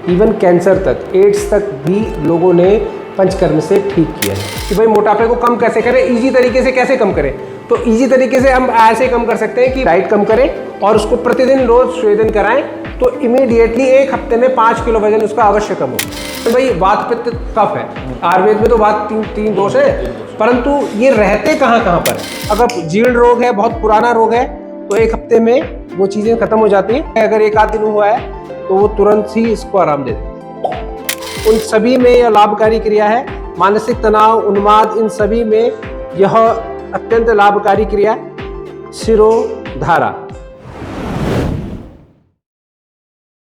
Even cancer तक, ads तक भी लोगों ने पंचकर्म से ठीक किया है कि भाई मोटापे को कम कैसे करें, इजी तरीके से कैसे कम करें। तो इजी तरीके से हम ऐसे कम कर सकते हैं कि डाइट कम करें और उसको प्रतिदिन रोज स्वेदन कराएं, तो इमीडिएटली 1 हफ्ते में 5 किलो वजन उसका अवश्य कम हो। तो भाई वात पित्त कफ है, आयुर्वेद में तो वात तीन दोष है, परंतु ये रहते कहाँ कहाँ पर है। अगर जीर्ण रोग है, बहुत पुराना रोग है, तो 1 हफ्ते में वो चीज़ें खत्म हो जाती हैं। अगर 1 आध दिन हुआ है तो वो तुरंत ही इसको आराम दे देते। उन सभी में यह लाभकारी क्रिया है। मानसिक तनाव, उन्माद, इन सभी में यह अत्यंत लाभकारी क्रिया शिरोधारा।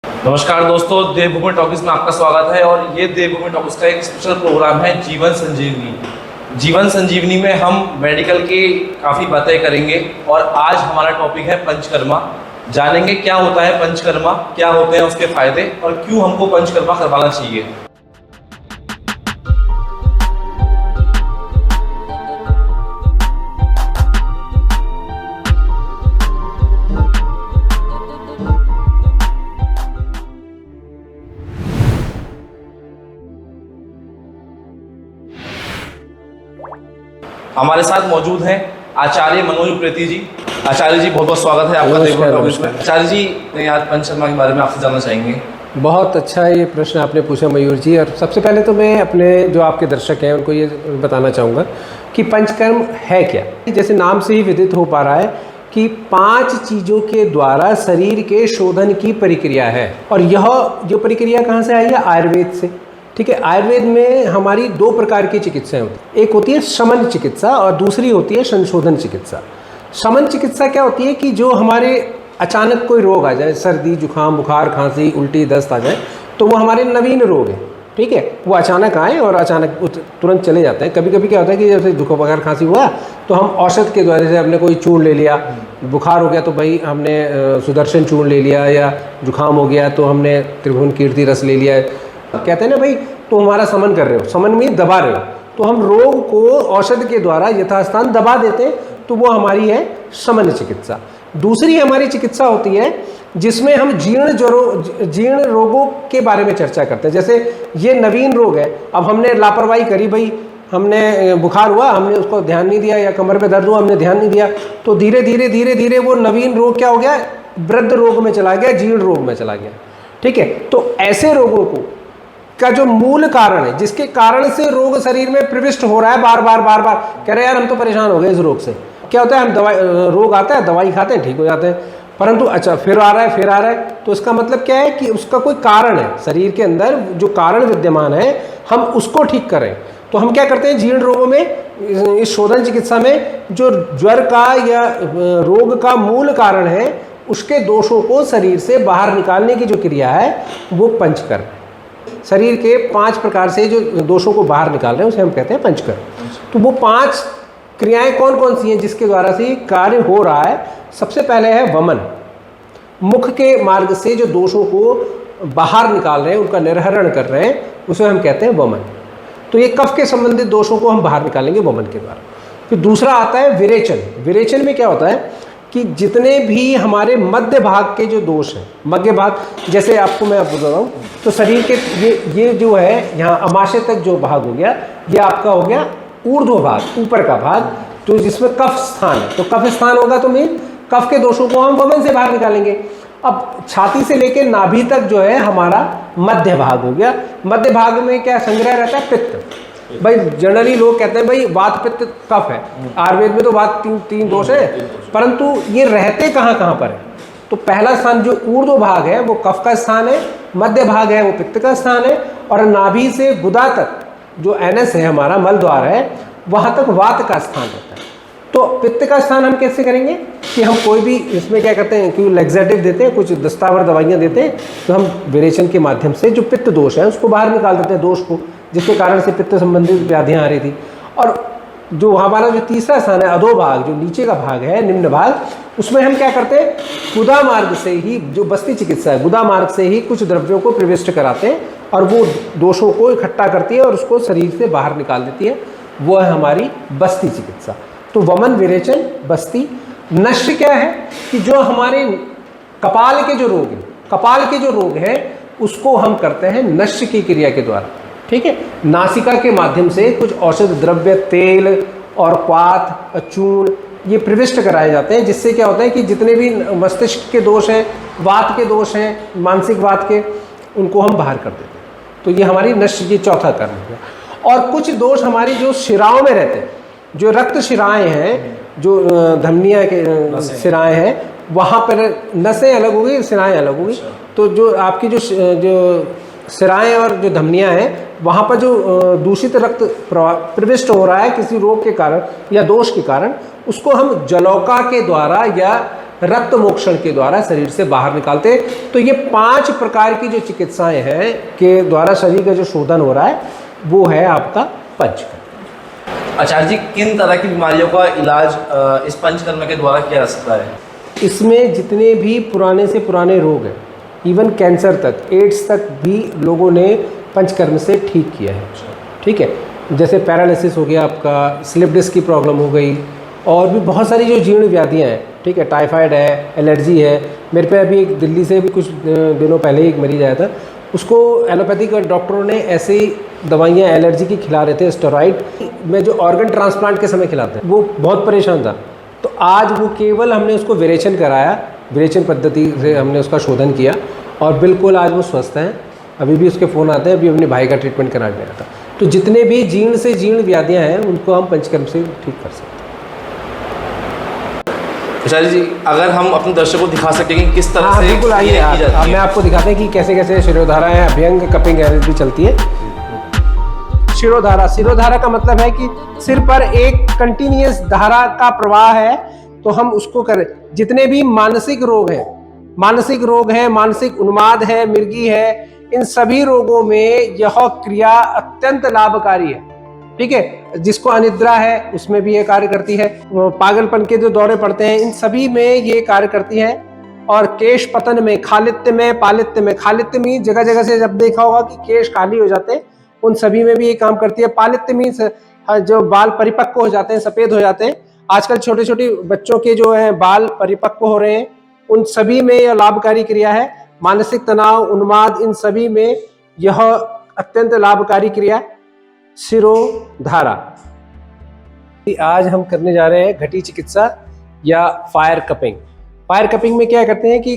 नमस्कार दोस्तों, देवभूमि टॉकीज में आपका स्वागत है। और ये देवभूमि टॉकीज का एक स्पेशल प्रोग्राम है जीवन संजीवनी। जीवन संजीवनी में हम मेडिकल की काफ़ी बातें करेंगे और आज हमारा टॉपिक है पंचकर्मा। जानेंगे क्या होता है पंचकर्मा, क्या होते हैं उसके फायदे और क्यों हमको पंचकर्मा करवाना चाहिए। हमारे साथ मौजूद हैं आचार्य मनोज उप्रेती जी। आचार्य जी, बहुत बहुत स्वागत है आपका देवभूमि टॉकीज में। आचार्य जी, आज पंचकर्मा के बारे में आपसे जानना चाहेंगे। बहुत अच्छा ये प्रश्न आपने पूछा मयूर जी। और सबसे पहले तो मैं अपने जो आपके दर्शक हैं उनको ये बताना चाहूँगा कि पंचकर्म है क्या। जैसे नाम से ही विदित हो पा रहा है कि 5 चीज़ों के द्वारा शरीर के शोधन की प्रक्रिया है। और यह जो प्रक्रिया कहाँ से आई है? आयुर्वेद से। ठीक है, आयुर्वेद में हमारी 2 प्रकार की चिकित्साएं होती हैं। एक होती है शमन चिकित्सा और दूसरी होती है संशोधन चिकित्सा। शमन चिकित्सा क्या होती है कि जो हमारे अचानक कोई रोग आ जाए, सर्दी, जुकाम, बुखार, खांसी, उल्टी, दस्त आ जाए, तो वो हमारे नवीन रोग हैं। ठीक है, वो अचानक आए और अचानक तुरंत चले जाते हैं। कभी कभी क्या होता है कि जैसे जुकाम, बुखार, खांसी हुआ तो हम औषध के द्वारा, जैसे हमने कोई चूर्ण ले लिया, बुखार हो गया तो भाई हमने सुदर्शन चूर्ण ले लिया, या जुकाम हो गया तो हमने त्रिभुवन कीर्ति रस ले लिया। कहते हैं ना भाई, तो हमारा समन कर रहे हो, समन में दबा रहे हो, तो हम रोग को औषध के द्वारा यथास्थान दबा देते हैं, तो वो हमारी है शमन चिकित्सा। दूसरी हमारी चिकित्सा होती है जिसमें हम जीर्ण रोगों के बारे में चर्चा करते हैं। जैसे ये नवीन रोग है, अब हमने लापरवाही करी, भाई हमने बुखार हुआ, हमने उसको ध्यान नहीं दिया, या कमर में दर्द हुआ, हमने ध्यान नहीं दिया, तो धीरे धीरे वो नवीन रोग क्या हो गया? वृद्ध रोग में चला गया, जीर्ण रोग में चला गया। ठीक है, तो ऐसे रोगों को का जो मूल कारण है, जिसके कारण से रोग शरीर में प्रविष्ट हो रहा है, बार बार कह रहे हैं यार हम तो परेशान हो गए इस रोग से। क्या होता है, हम दवाई, रोग आता है, दवाई खाते हैं, ठीक हो जाते हैं, परंतु अच्छा फिर आ रहा है, तो इसका मतलब क्या है कि उसका कोई कारण है, शरीर के अंदर जो कारण विद्यमान है, हम उसको ठीक करें। तो हम क्या करते हैं जीर्ण रोगों में, इस शोधन चिकित्सा में, जो ज्वर का या रोग का मूल कारण है, उसके दोषों को शरीर से बाहर निकालने की जो क्रिया है वो पंचकर्म है। शरीर के 5 प्रकार से जो दोषों को बाहर निकाल रहे हैं उसे हम कहते हैं पंचकर्म। तो वो 5 क्रियाएं कौन कौन सी हैं जिसके द्वारा से कार्य हो रहा है? सबसे पहले है वमन। मुख के मार्ग से जो दोषों को बाहर निकाल रहे हैं, उनका निर्हरण कर रहे हैं, उसे हम कहते हैं वमन। तो ये कफ के संबंधित दोषों को हम बाहर निकालेंगे वमन के द्वारा। फिर दूसरा आता है विरेचन। विरेचन में क्या होता है कि जितने भी हमारे मध्य भाग के जो दोष हैं, मध्य भाग, जैसे आपको मैं बता रहा हूँ, तो शरीर के ये जो है यहाँ अमाशय तक जो भाग हो गया, ये आपका हो गया ऊर्ध्व भाग, ऊपर का भाग, तो जिसमें कफ स्थान है। तो कफ स्थान होगा तो मेन कफ के दोषों को हम वमन से बाहर निकालेंगे। अब छाती से लेकर नाभि तक जो है हमारा मध्य भाग हो गया। मध्य भाग में क्या संग्रह रहता है? पित्त। भाई जनरली लोग कहते हैं भाई वात पित्त कफ है, आयुर्वेद में तो वात तीन दोष है, परंतु ये रहते कहाँ कहाँ पर है? तो पहला स्थान जो ऊर्ध्व भाग है वो कफ का स्थान है, मध्य भाग है वो पित्त का स्थान है, और नाभि से गुदा तक जो एनस है, हमारा मल द्वार है, वहाँ तक वात का स्थान रहता है। तो पित्त का स्थान हम कैसे करेंगे कि हम कोई भी इसमें क्या करते हैं कि लैक्सेटिव देते हैं, कुछ दस्तावर दवाइयाँ देते हैं, तो हम विरेचन के माध्यम से जो पित्त दोष है उसको बाहर निकाल देते हैं, दोष को, जिसके कारण से पित्त संबंधित व्याधियाँ आ रही थी। और जो हमारा जो तीसरा स्थान है अधोभाग, जो नीचे का भाग है, निम्न भाग, उसमें हम क्या करते हैं? गुदा मार्ग से ही, जो बस्ती चिकित्सा है, गुदा मार्ग से ही कुछ द्रव्यों को प्रविष्ट कराते हैं और वो दोषों को इकट्ठा करती है और उसको शरीर से बाहर निकाल देती है। वो है हमारी बस्ती चिकित्सा। तो वमन, विरेचन, बस्ती। नश्य क्या है कि जो हमारे कपाल के जो रोग हैं, कपाल के जो रोग हैं उसको हम करते हैं नस्य की क्रिया के द्वारा। ठीक है, नासिका के माध्यम से कुछ औषध द्रव्य, तेल और क्वाथ, चूर्ण ये प्रविष्ट कराए जाते हैं, जिससे क्या होता है कि जितने भी मस्तिष्क के दोष हैं, वात के दोष हैं, मानसिक वात के, उनको हम बाहर कर देते हैं। तो ये हमारी नस्य, ये चौथा कर्म हो गया। और कुछ दोष हमारी जो शिराओं में रहते हैं, जो रक्त शिराएँ हैं, जो धमनियाँ के शिराएँ हैं, वहाँ पर नसें अलग हो गई, शिराएँ अलग हो गई। तो जो आपकी जो शिराएँ और जो धमनियाँ हैं, वहाँ पर जो दूषित रक्त प्रवाह प्रविष्ट हो रहा है किसी रोग के कारण या दोष के कारण, उसको हम जलौका के द्वारा या रक्त मोक्षण के द्वारा शरीर से बाहर निकालते हैं। तो ये 5 प्रकार की जो चिकित्साएं हैं के द्वारा शरीर का जो शोधन हो रहा है, वो है आपका पंचकर्म। आचार्य जी, किन तरह की बीमारियों का इलाज इस पंचकर्म के द्वारा किया जा सकता है? इसमें जितने भी पुराने से पुराने रोग हैं, इवन कैंसर तक, एड्स तक भी लोगों ने पंचकर्म से ठीक किया है। ठीक है, जैसे पैरालिसिस हो गया आपका, स्लिप डिस्क की प्रॉब्लम हो गई, और भी बहुत सारी जो जीर्ण व्याधियाँ हैं। ठीक है, टाइफाइड है, एलर्जी है। मेरे पे अभी एक दिल्ली से भी कुछ दिनों पहले ही एक मरीज आया था, उसको एलोपैथिक डॉक्टरों ने ऐसे ही दवाइयाँ एलर्जी की खिला रहे थे, स्टेरॉइड में जो ऑर्गन ट्रांसप्लांट के समय खिलाते हैं। वो बहुत परेशान था, तो आज वो केवल हमने उसको विरेचन कराया, विरेचन पद्धति से हमने उसका शोधन किया, और बिल्कुल आज वो स्वस्थ हैं। अभी भी उसके फ़ोन आते हैं, अभी अपने भाई का ट्रीटमेंट करा गया था। तो जितने भी जीर्ण से जीर्ण व्याधियाँ हैं, उनको हम पंचकर्म से ठीक कर सकते हैं। आचार्य जी, अगर हम अपने दर्शकों को दिखा सकें कि किस तरह से बिल्कुल आइए, अब मैं आपको दिखाते हैं कि कैसे कैसे शिरोधाराएं, अभ्यंग, कपिंग भी चलती है। शिरोधारा, शिरोधारा का मतलब है कि सिर पर एक कंटिन्यूअस धारा का प्रवाह है, तो हम उसको करें। जितने भी मानसिक रोग हैं, मानसिक उन्माद है, मिर्गी है, इन सभी रोगों में यह क्रिया अत्यंत लाभकारी है। ठीक है, जिसको अनिद्रा है उसमें भी ये कार्य करती है, पागलपन के जो दौरे पड़ते हैं, इन सभी में ये कार्य करती है। और केश पतन में, खालित्य में, पालित्य में, खालित्य में जगह जगह से जब देखा होगा कि केश काली हो जाते हैं, उन सभी में भी ये काम करती है। पालित्य में जो बाल परिपक्व हो जाते हैं, सफेद हो जाते हैं, आजकल छोटे छोटे बच्चों के जो है बाल परिपक्व हो रहे हैं, उन सभी में यह लाभकारी क्रिया है। मानसिक तनाव, उन्माद, इन सभी में यह अत्यंत लाभकारी क्रिया शिरोधारा। आज हम करने जा रहे हैं घटी चिकित्सा या फायर कपिंग। फायर कपिंग में क्या करते हैं कि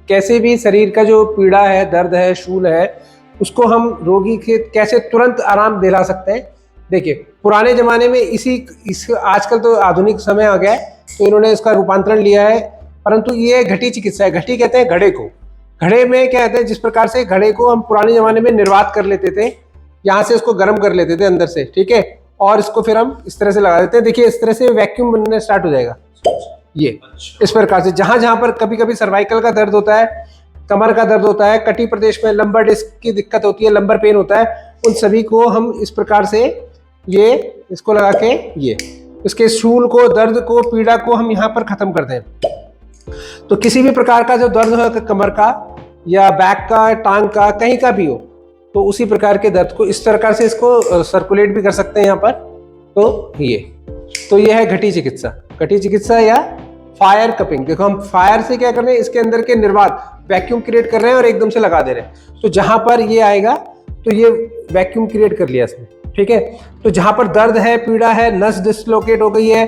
कैसे भी शरीर का जो पीड़ा है, दर्द है, शूल है, उसको हम रोगी के कैसे तुरंत आराम दिला सकते हैं। देखिए, पुराने जमाने में आजकल तो आधुनिक समय आ गया है, तो इन्होंने इसका रूपांतरण लिया है, परंतु ये घटी चिकित्सा है। घटी कहते हैं घड़े को। घड़े में क्या कहते हैं, जिस प्रकार से घड़े को हम पुराने जमाने में निर्वात कर लेते थे, यहाँ से इसको गर्म कर लेते थे अंदर से, ठीक है, और इसको फिर हम इस तरह से लगा देते हैं। देखिए, इस तरह से वैक्यूम बनना स्टार्ट हो जाएगा। ये इस प्रकार से जहां जहां पर कभी कभी सर्वाइकल का दर्द होता है, कमर का दर्द होता है, कटी प्रदेश में लंबर डिस्क की दिक्कत होती है, लंबर पेन होता है, उन सभी को हम इस प्रकार से ये इसको लगा के ये इसके शूल को, दर्द को, पीड़ा को हम यहाँ पर खत्म कर दें। तो किसी भी प्रकार का जो दर्द हो, कमर का या बैक का, टांग का, कहीं का भी हो, तो उसी प्रकार के दर्द को इस प्रकार से इसको सर्कुलेट भी कर सकते हैं यहाँ पर। तो ये है घटी चिकित्सा। घटी चिकित्सा या फायर कपिंग। देखो, हम फायर से क्या कर रहे हैं, इसके अंदर के निर्वात वैक्यूम क्रिएट कर रहे हैं और एकदम से लगा दे रहे हैं। तो जहां पर ये आएगा तो ये वैक्यूम क्रिएट कर लिया इसने, ठीक है। तो जहां पर दर्द है, पीड़ा है, नस डिसलोकेट हो गई है,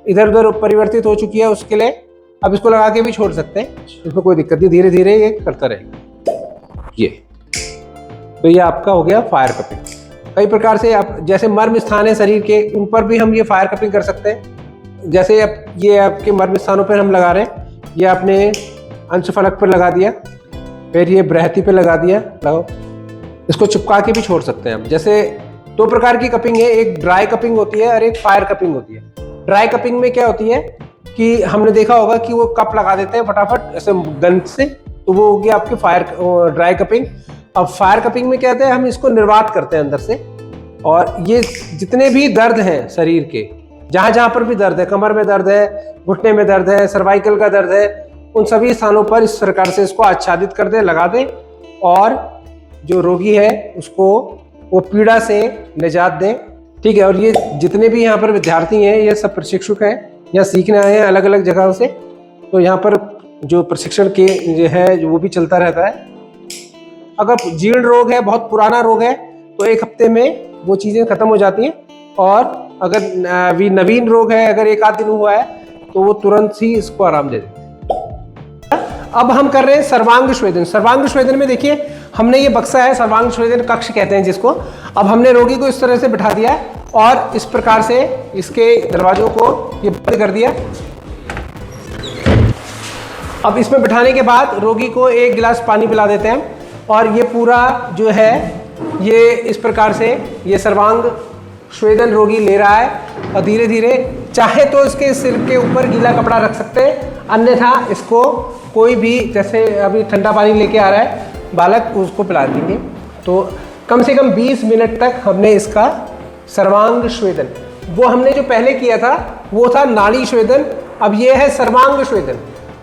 इधर उधर परिवर्तित हो चुकी है, उसके लिए अब इसको लगा के भी छोड़ सकते हैं, इसमें कोई दिक्कत नहीं, धीरे धीरे ये करता रहेगा। ये तो ये आपका हो गया फायर कपिंग। कई प्रकार से आप जैसे मर्म स्थान है शरीर के, उन पर भी हम ये फायर कपिंग कर सकते हैं। जैसे अब ये आपके मर्म स्थानों पर हम लगा रहे हैं, ये आपने अंश फलक पर लगा दिया, फिर ये बृहति पे लगा दिया, लगाओ, इसको चिपका के भी छोड़ सकते हैं हम। जैसे 2 प्रकार की कपिंग है, एक ड्राई कपिंग होती है और एक फायर कपिंग होती है। ड्राई कपिंग में क्या होती है कि हमने देखा होगा कि वो कप लगा देते हैं फटाफट ऐसे गन से, तो वो होगी आपकी ड्राई कपिंग। अब फायर कपिंग में क्या होता है, हम इसको निर्वात करते हैं अंदर से, और ये जितने भी दर्द हैं शरीर के, जहां जहां पर भी दर्द है, कमर में दर्द है, घुटने में दर्द है, सर्वाइकल का दर्द है, उन सभी स्थानों पर इस प्रकार से इसको आच्छादित कर दे, लगा दे, और जो रोगी है उसको वो पीड़ा से निजात दें, ठीक है। और ये जितने भी यहाँ पर विद्यार्थी हैं, ये सब प्रशिक्षक हैं, यहाँ सीखने आए हैं अलग अलग जगहों से, तो यहाँ पर जो प्रशिक्षण के जो है वो भी चलता रहता है। अगर जीर्ण रोग है, बहुत पुराना रोग है, तो 1 हफ्ते में वो चीज़ें खत्म हो जाती हैं। और अगर अभी नवीन रोग है, अगर 1 आध दिन हुआ है, तो वो तुरंत ही इसको आराम दे देते हैं। अब हम कर रहे हैं सर्वांग स्वेदन। सर्वांग स्वेदन में देखिए, हमने ये बक्सा है, सर्वांग स्वेदन कक्ष कहते हैं जिसको। अब हमने रोगी को इस तरह से बिठा दिया है और इस प्रकार से इसके दरवाजों को ये बंद कर दिया। अब इसमें बिठाने के बाद रोगी को 1 गिलास पानी पिला देते हैं और ये पूरा जो है ये इस प्रकार से ये सर्वांग स्वेदन रोगी ले रहा है। और धीरे धीरे चाहे तो इसके सिर के ऊपर गीला कपड़ा रख सकते हैं, अन्यथा इसको कोई भी, जैसे अभी ठंडा पानी लेके आ रहा है बालक, उसको पिला देंगे। तो कम से कम 20 मिनट तक हमने इसका सर्वांग स्वेदन, वो हमने जो पहले किया था वो था नाड़ी स्वेदन, अब ये है सर्वांग स्वेदन।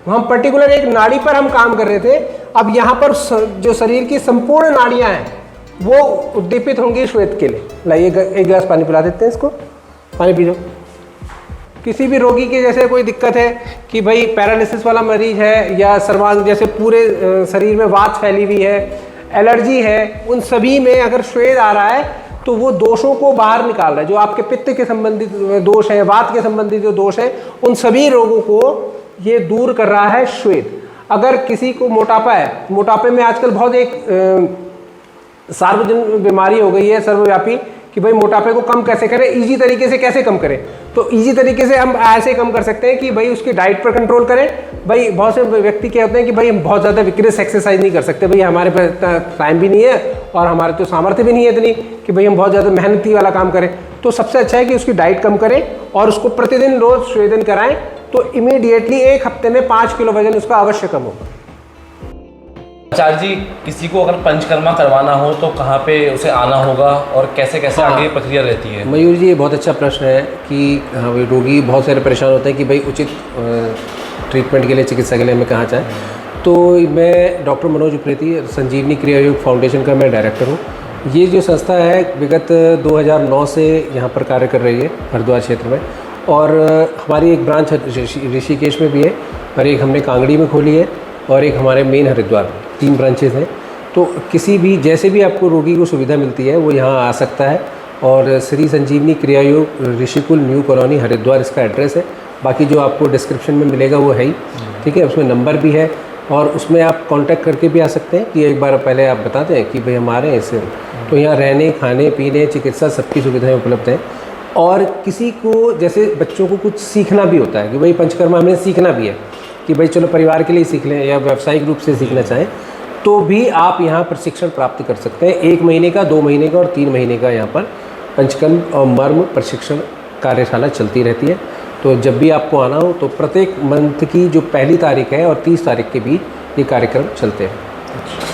हम पर्टिकुलर एक नाड़ी पर हम काम कर रहे थे, अब यहाँ पर जो शरीर की संपूर्ण नाड़ियाँ हैं वो उद्दीपित होंगी श्वेत के लिए। लाइए 1 गिलास पानी पिला देते हैं इसको, पानी पी लो। किसी भी रोगी के जैसे कोई दिक्कत है कि भाई पैरालिसिस वाला मरीज है या सर्वांग जैसे पूरे शरीर में वात फैली हुई है, एलर्जी है, उन सभी में अगर श्वेत आ रहा है तो वो दोषों को बाहर निकाल रहा है। जो आपके पित्त के संबंधित दोष हैं, वात के संबंधित जो दोष हैं, उन सभी रोगों को ये दूर कर रहा है श्वेत। अगर किसी को मोटापा है, मोटापे में आजकल बहुत एक सार्वजनिक बीमारी हो गई है, सर्वव्यापी, कि भाई मोटापे को कम कैसे करें, इजी तरीके से कैसे कम करें। तो इजी तरीके से हम ऐसे कम कर सकते हैं कि भाई उसकी डाइट पर कंट्रोल करें। भाई बहुत से व्यक्ति क्या होते हैं कि भाई हम बहुत ज़्यादा विक्रेस एक्सरसाइज नहीं कर सकते, भाई हमारे पास इतना टाइम भी नहीं है और हमारे तो सामर्थ्य भी नहीं है इतनी कि भाई हम बहुत ज़्यादा मेहनती वाला काम करें। तो सबसे अच्छा है कि उसकी डाइट कम करें और उसको प्रतिदिन रोज स्वेदन कराएं, तो इमीडिएटली 1 हफ्ते में 5 किलो वजन उसका अवश्य कम होगा। आचार्य जी, किसी को अगर पंचकर्मा करवाना हो तो कहाँ पे उसे आना होगा और कैसे कैसे आगे प्रक्रिया रहती है? मयूर जी, ये बहुत अच्छा प्रश्न है कि हाँ भाई, रोगी बहुत सारे परेशान होते हैं कि भाई उचित ट्रीटमेंट के लिए, चिकित्सा के लिए हमें कहाँ जाएँ। तो मैं डॉक्टर मनोज उप्रेती, संजीवनी क्रिया योग फाउंडेशन का मैं डायरेक्टर हूँ। ये जो संस्था है विगत 2009 से यहाँ पर कार्य कर रही है हरिद्वार क्षेत्र में, और हमारी एक ब्रांच ऋषिकेश में भी है और एक हमने कांगड़ी में खोली है और एक हमारे मेन हरिद्वार में, 3 ब्रांचेस हैं। तो किसी भी जैसे भी आपको रोगी को सुविधा मिलती है वो यहाँ आ सकता है। और श्री संजीवनी क्रिया योग ऋषिकुल न्यू कॉलोनी हरिद्वार इसका एड्रेस है। बाकी जो आपको डिस्क्रिप्शन में मिलेगा वो है ही, ठीक है, उसमें नंबर भी है और उसमें आप कांटेक्ट करके भी आ सकते हैं कि एक बार पहले आप बता दें कि भाई हम आ रहे हैं इससे। तो यहाँ रहने, खाने, पीने, चिकित्सा सबकी सुविधाएँ उपलब्ध हैं। और किसी को जैसे बच्चों को कुछ सीखना भी होता है कि भाई पंचकर्मा हमें सीखना भी है कि भाई चलो परिवार के लिए सीख लें या व्यावसायिक रूप से सीखना चाहें, तो भी आप यहाँ प्रशिक्षण प्राप्त कर सकते हैं। 1 महीने का, 2 महीने का और 3 महीने का यहाँ पर पंचकर्म और मर्म प्रशिक्षण कार्यशाला चलती रहती है। तो जब भी आपको आना हो तो प्रत्येक मंथ की जो पहली तारीख है और 30 तारीख के बीच ये कार्यक्रम चलते हैं।